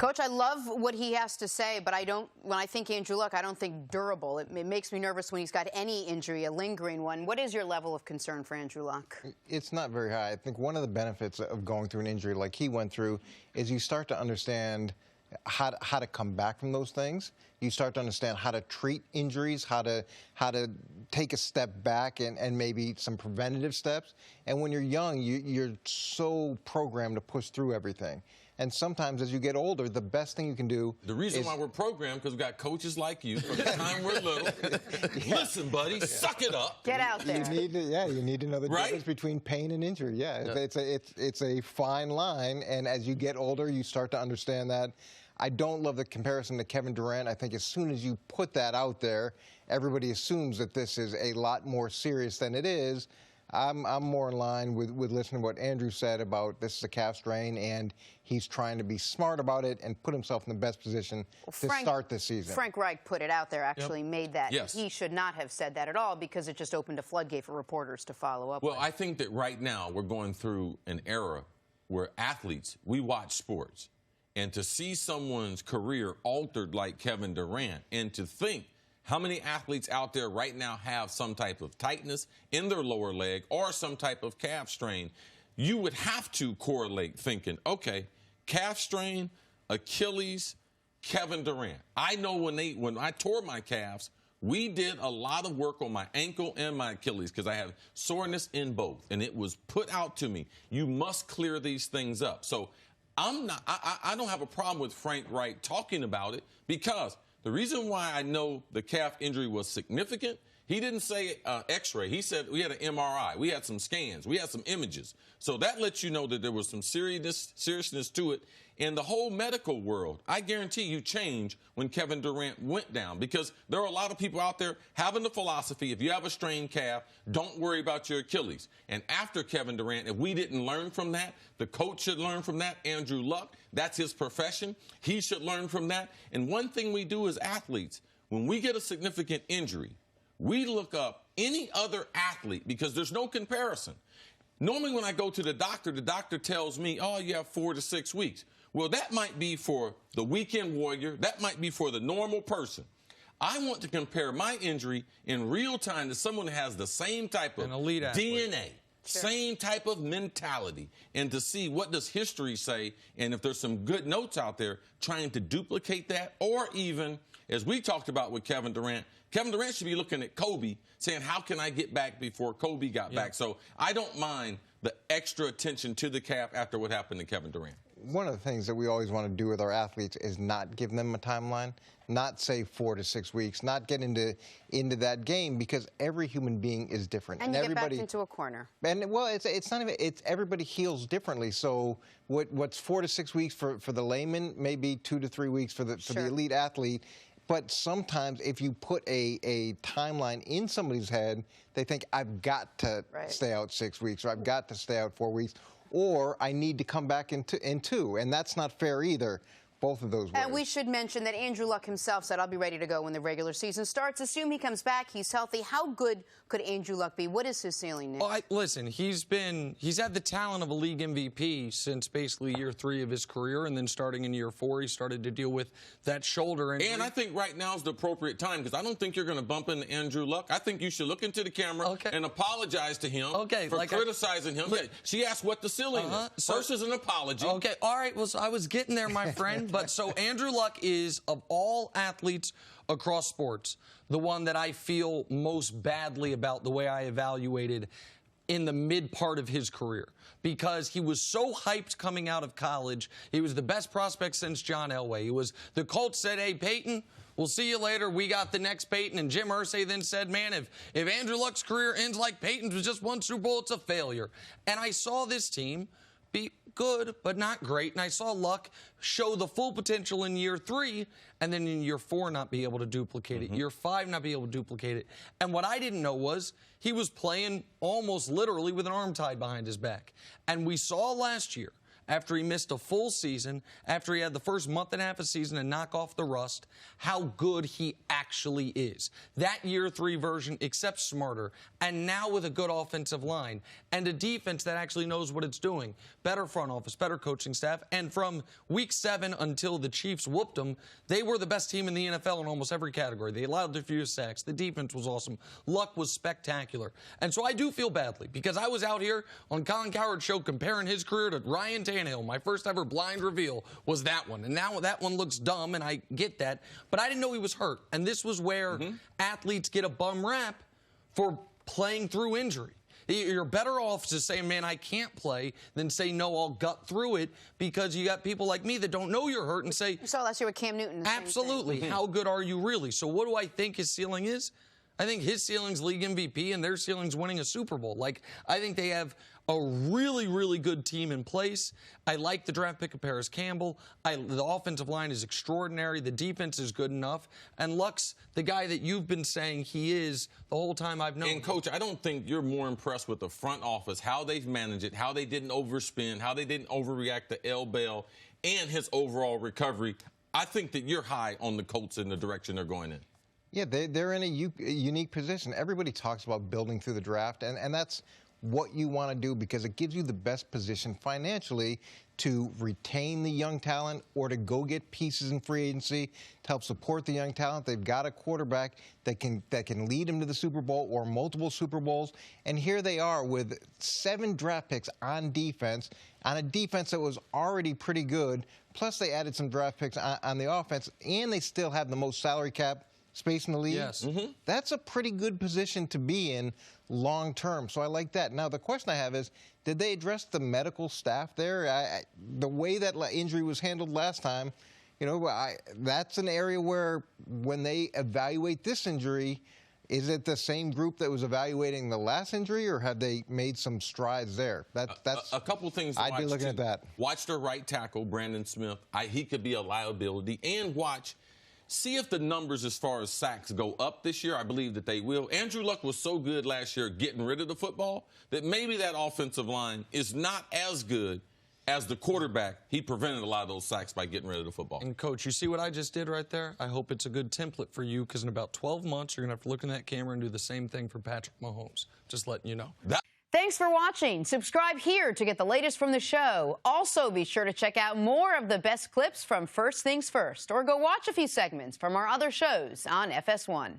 Coach, I love what he has to say, but when I think Andrew Luck, I don't think durable. It makes me nervous when he's got any injury, a lingering one. What is your level of concern for Andrew Luck? It's not very high. I think one of the benefits of going through an injury like he went through is you start to understand how to come back from those things. You start to understand how to treat injuries, how to take a step back and maybe some preventative steps. And when you're young, you're so programmed to push through everything. And sometimes as you get older, the best thing you can do The reason why we're programmed, because we've got coaches like you from the time we're little. Listen, buddy, suck it up. Get out there. You need to know the difference between pain and injury. It's a fine line, and as you get older, you start to understand that. I don't love the comparison to Kevin Durant. I think as soon as you put that out there, everybody assumes that this is a lot more serious than it is. I'm more in line with listening to what Andrew said about this is a calf strain, and he's trying to be smart about it and put himself in the best position to start this season. Frank Wright put it out there, actually made that. Yes. He should not have said that at all because it just opened a floodgate for reporters to follow up. Well, I think that right now we're going through an era where athletes, we watch sports, and to see someone's career altered like Kevin Durant, and to think how many athletes out there right now have some type of tightness in their lower leg or some type of calf strain, you would have to correlate thinking, okay, calf strain, Achilles, Kevin Durant. I know when I tore my calves, we did a lot of work on my ankle and my Achilles because I had soreness in both, and it was put out to me. You must clear these things up. So I don't have a problem with Frank Wright talking about it, because the reason why I know the calf injury was significant, he didn't say x-ray. He said we had an MRI. We had some scans. We had some images. So that lets you know that there was some seriousness to it. In the whole medical world, I guarantee you change when Kevin Durant went down, because there are a lot of people out there having the philosophy, if you have a strained calf, don't worry about your Achilles. And after Kevin Durant, if we didn't learn from that, the coach should learn from that. Andrew Luck, that's his profession. He should learn from that. And one thing we do as athletes, when we get a significant injury, we look up any other athlete because there's no comparison. Normally when I go to the doctor tells me, oh, you have 4 to 6 weeks. Well, that might be for the weekend warrior. That might be for the normal person. I want to compare my injury in real time to someone who has the same type of DNA, same type of mentality, and to see what does history say, and if there's some good notes out there trying to duplicate that, or even, as we talked about with Kevin Durant should be looking at Kobe saying, how can I get back before Kobe got back? So I don't mind the extra attention to the calf after what happened to Kevin Durant. One of the things that we always want to do with our athletes is not give them a timeline, not say 4 to 6 weeks, not get into that game, because every human being is different. And you get backed into a corner. And, well, it's not even, everybody heals differently. So what's 4 to 6 weeks for the layman may be 2 to 3 weeks for the elite athlete. But sometimes if you put a timeline in somebody's head, they think, I've got to stay out 6 weeks, or I've got to stay out 4 weeks, or I need to come back in 2. And that's not fair either. Both of those ways. And we should mention that Andrew Luck himself said, I'll be ready to go when the regular season starts. Assume he comes back, he's healthy. How good could Andrew Luck be? What is his ceiling, Nick? Well, listen, he's had the talent of a league MVP since basically year 3 of his career, and then starting in year 4, he started to deal with that shoulder injury. And I think right now is the appropriate time, because I don't think you're going to bump into Andrew Luck. I think you should look into the camera and apologize to him for criticizing him. She asked what the ceiling is. First is an apology. Okay, all right, well, I was getting there, my friend. But so Andrew Luck is, of all athletes across sports, the one that I feel most badly about the way I evaluated in the mid part of his career, because he was so hyped coming out of college. He was the best prospect since John Elway. The Colts said, hey, Peyton, we'll see you later. We got the next Peyton. And Jim Irsay then said, man, if Andrew Luck's career ends like Peyton's with just 1 Super Bowl, it's a failure. And I saw this team be good, but not great. And I saw Luck show the full potential in year 3, and then in year 4 not be able to duplicate it. Year 5 not be able to duplicate it. And what I didn't know was he was playing almost literally with an arm tied behind his back. And we saw last year, after he missed a full season, after he had the first month and a half of season to knock off the rust, how good he actually is. That year 3 version, except smarter, and now with a good offensive line and a defense that actually knows what it's doing. Better front office, better coaching staff, and from week 7 until the Chiefs whooped them, they were the best team in the NFL in almost every category. They allowed the fewest sacks. The defense was awesome. Luck was spectacular. And so I do feel badly because I was out here on Colin Cowherd's show comparing his career to Ryan Tannehill. My first ever blind reveal was that one. And now that one looks dumb, and I get that. But I didn't know he was hurt. And this was where athletes get a bum rap for playing through injury. You're better off to say, man, I can't play, than say, no, I'll gut through it, because you got people like me that don't know you're hurt and say, you saw last year with Cam Newton. Absolutely. How good are you really? So what do I think his ceiling is? I think his ceiling's league MVP and their ceiling's winning a Super Bowl. Like, I think they have a really, really good team in place. I like the draft pick of Paris Campbell. The offensive line is extraordinary. The defense is good enough. And Luck's the guy that you've been saying he is the whole time I've known him. And, Coach, I don't think you're more impressed with the front office, how they've managed it, how they didn't overspend, how they didn't overreact to L. Bell, and his overall recovery. I think that you're high on the Colts in the direction they're going in. Yeah, they're in a unique position. Everybody talks about building through the draft, and that's what you want to do because it gives you the best position financially to retain the young talent or to go get pieces in free agency to help support the young talent. They've got a quarterback that can lead them to the Super Bowl or multiple Super Bowls. And here they are with 7 draft picks on defense, on a defense that was already pretty good. Plus they added some draft picks on the offense, and they still have the most salary cap space in the league. Yes. That's a pretty good position to be in long term. So I like that. Now, the question I have is, did they address the medical staff there? The way that injury was handled last time, you know, that's an area where when they evaluate this injury, is it the same group that was evaluating the last injury, or have they made some strides there? That's a couple things. I'd be looking at that. Watch their right tackle, Brandon Smith. He could be a liability. And see if the numbers as far as sacks go up this year. I believe that they will. Andrew Luck was so good last year getting rid of the football that maybe that offensive line is not as good as the quarterback. He prevented a lot of those sacks by getting rid of the football. And, Coach, you see what I just did right there? I hope it's a good template for you, because in about 12 months, you're going to have to look in that camera and do the same thing for Patrick Mahomes. Just letting you know. Thanks for watching. Subscribe here to get the latest from the show. Also, be sure to check out more of the best clips from First Things First, or go watch a few segments from our other shows on FS1.